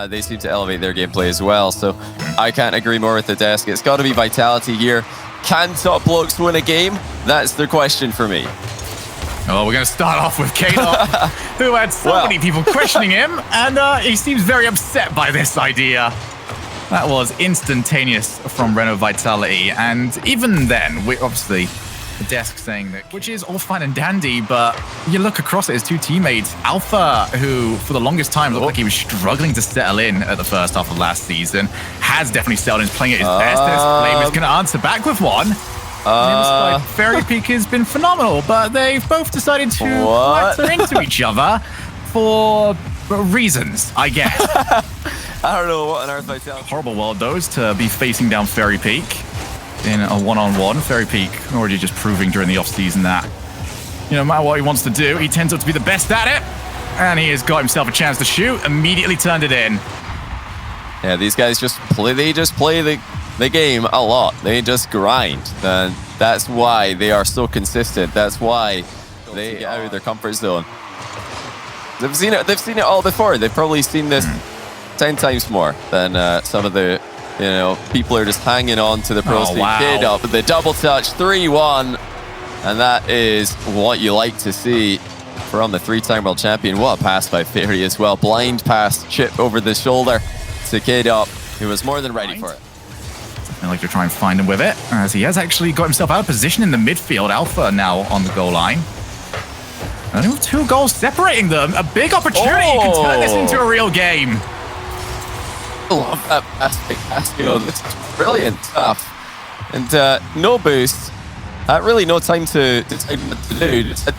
They seem to elevate their gameplay as well, so I can't agree more with the desk. It's got to be Vitality here. Can Top Blokes win a game? That's the question for me. Oh, we're going to start off with K-Dot, who had so many people questioning him, and he seems very upset by this idea. That was instantaneous from Renault Vitality, and even then, we obviously the desk saying that, which is all fine and dandy, but you look across at his two teammates, Alpha, who for the longest time looked like he was struggling to settle in at the first half of last season, has definitely settled in, playing at his best. Flame is going to answer back with one. Like, Fairy Peak has been phenomenal, but they've both decided to clatter into each other for reasons, I guess. I don't know what on earth Vitality. Horrible world, those, to be facing down Fairy Peak in a one-on-one. Fairy Peak already just proving during the off-season that, no matter what he wants to do, he tends out to be the best at it. And he has got himself a chance to shoot, immediately turned it in. Yeah, these guys just play the game a lot. They just grind. And that's why they are so consistent. That's why they get out of their comfort zone. They've seen it all before. They've probably seen this 10 times more than some of the people are just hanging on to the pro Steve K-Dot. But the double touch, 3-1. And that is what you like to see from the three-time world champion. What a pass by Fairy as well. Blind pass, chip over the shoulder to K-Dot, who was more than ready for it. I like to try and find him with it, as he has actually got himself out of position in the midfield. Alpha now on the goal line. Only 2 goals separating them. A big opportunity. You can turn this into a real game. I love that pass. This is brilliant stuff. And no boost. Really no time to decide what to do. Just hit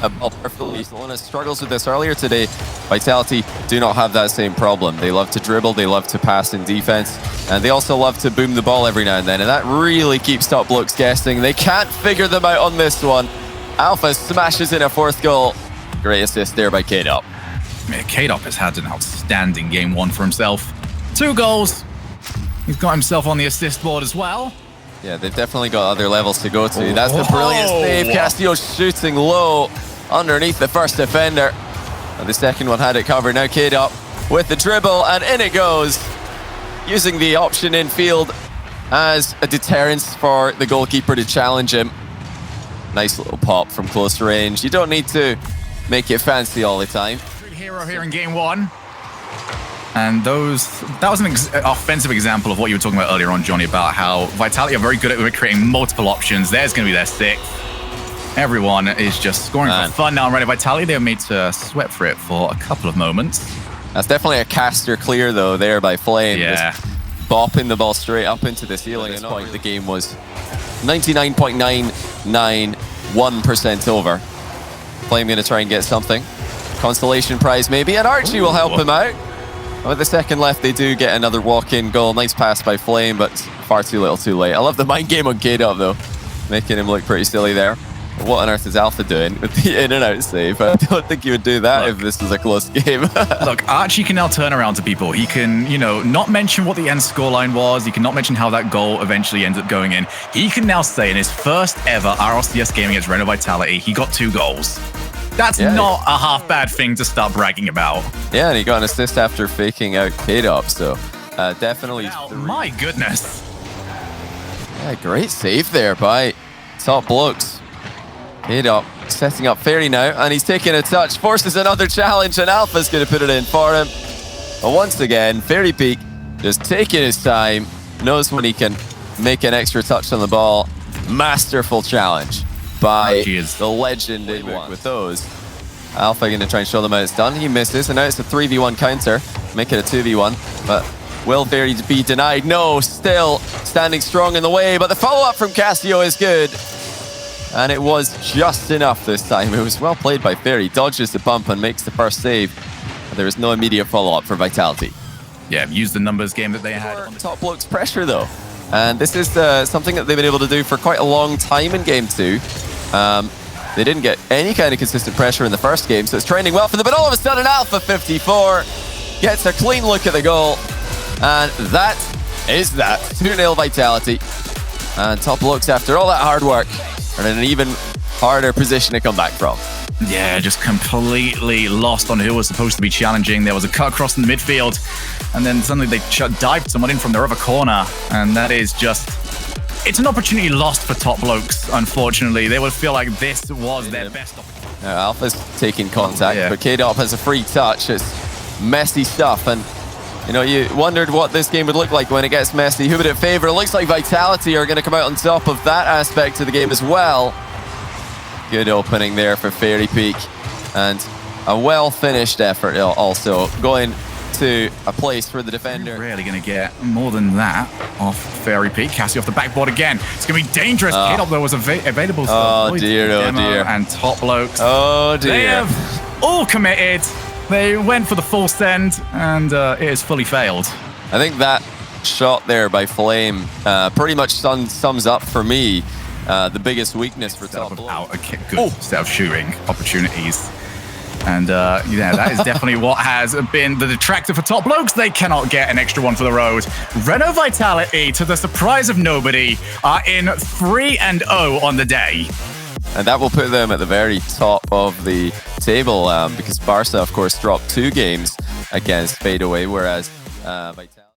the ball perfectly. Solana struggles with this earlier today. Vitality do not have that same problem. They love to dribble, they love to pass in defense, and they also love to boom the ball every now and then, and that really keeps Top Blokes guessing. They can't figure them out on this one. Alpha smashes in a 4th goal. Great assist there by K-Dot. K-Dot has had an outstanding game 1 for himself. 2 goals. He's got himself on the assist board as well. Yeah, they've definitely got other levels to go to. That's the brilliant save. Castillo shooting low underneath the first defender. And the second one had it covered. Now K-Dot with the dribble, and in it goes. Using the option in field as a deterrence for the goalkeeper to challenge him. Nice little pop from close range. You don't need to make it fancy all the time. Hero here in game 1. And that was an offensive example of what you were talking about earlier on, Johnny, about how Vitality are very good at creating multiple options. There's going to be their 6th. Everyone is just scoring for fun now. Ready Vitality, they were made to sweat for it for a couple of moments. That's definitely a caster clear, though, there by Flame. Yeah. Just bopping the ball straight up into the ceiling. At this point, the game was 99.991% over. Flame going to try and get something. Consolation prize, maybe, and Archie will help him out. With the second left, they do get another walk-in goal. Nice pass by Flame, but far too little too late. I love the mind game on K-Dot, though, making him look pretty silly there. What on earth is Alpha doing with the in and out save? I don't think he would do that if this was a close game. Look, Archie can now turn around to people. He can, not mention what the end scoreline was. He can not mention how that goal eventually ends up going in. He can now say in his first ever RLCS game against Renault Vitality, he got 2 goals. That's not a half bad thing to start bragging about. Yeah, and he got an assist after faking out K-Dot, so definitely. My goodness. Yeah, great save there by Top Blokes. K-Dot setting up Fairy now, and he's taking a touch, forces another challenge, and Alpha's going to put it in for him. But once again, Fairy Peak just taking his time, knows when he can make an extra touch on the ball. Masterful challenge by the legend in with those. Alpha going to try and show them how it's done. He misses, and now it's a 3v1 counter. Make it a 2v1, but will Fairy be denied? No, still standing strong in the way, but the follow-up from Castillo is good. And it was just enough this time. It was well played by Fairy. Dodges the bump and makes the first save. There is no immediate follow-up for Vitality. Yeah, use the numbers game that they had. On the Top Blokes pressure, though. And this is something that they've been able to do for quite a long time in Game 2. They didn't get any kind of consistent pressure in the first game, so it's trending well for them. But all of a sudden, Alpha 54 gets a clean look at the goal. And that is that. 2-0 Vitality. And Top Blokes, after all that hard work, are in an even harder position to come back from. Yeah, just completely lost on who was supposed to be challenging. There was a cut across in the midfield, and then suddenly they dived someone in from their other corner, and that is just... It's an opportunity lost for Top Blokes, unfortunately. They would feel like this was their best opportunity. Now, Alpha's taking contact, but K-Dop has a free touch. It's messy stuff, and you know, you wondered what this game would look like when it gets messy. Who would it favor? It looks like Vitality are going to come out on top of that aspect of the game as well. Good opening there for Fairy Peak, and a well-finished effort also, going to a place for the defender. You're really going to get more than that off Fairy Peak. Cassie off the backboard again. It's going to be dangerous. K-Dop, though, was available. Oh dear, oh dear. And Top Blokes. Oh dear. They have all committed. They went for the full send, and it has fully failed. I think that shot there by Flame pretty much sums up for me the biggest weakness for Top Blokes. A good set of shooting opportunities. And yeah, that is definitely what has been the detractor for Top Blokes. They cannot get an extra one for the road. Renault Vitality, to the surprise of nobody, are in 3-0 on the day. And that will put them at the very top of the table because Barca, of course, dropped 2 games against Fadeaway, whereas Vitality...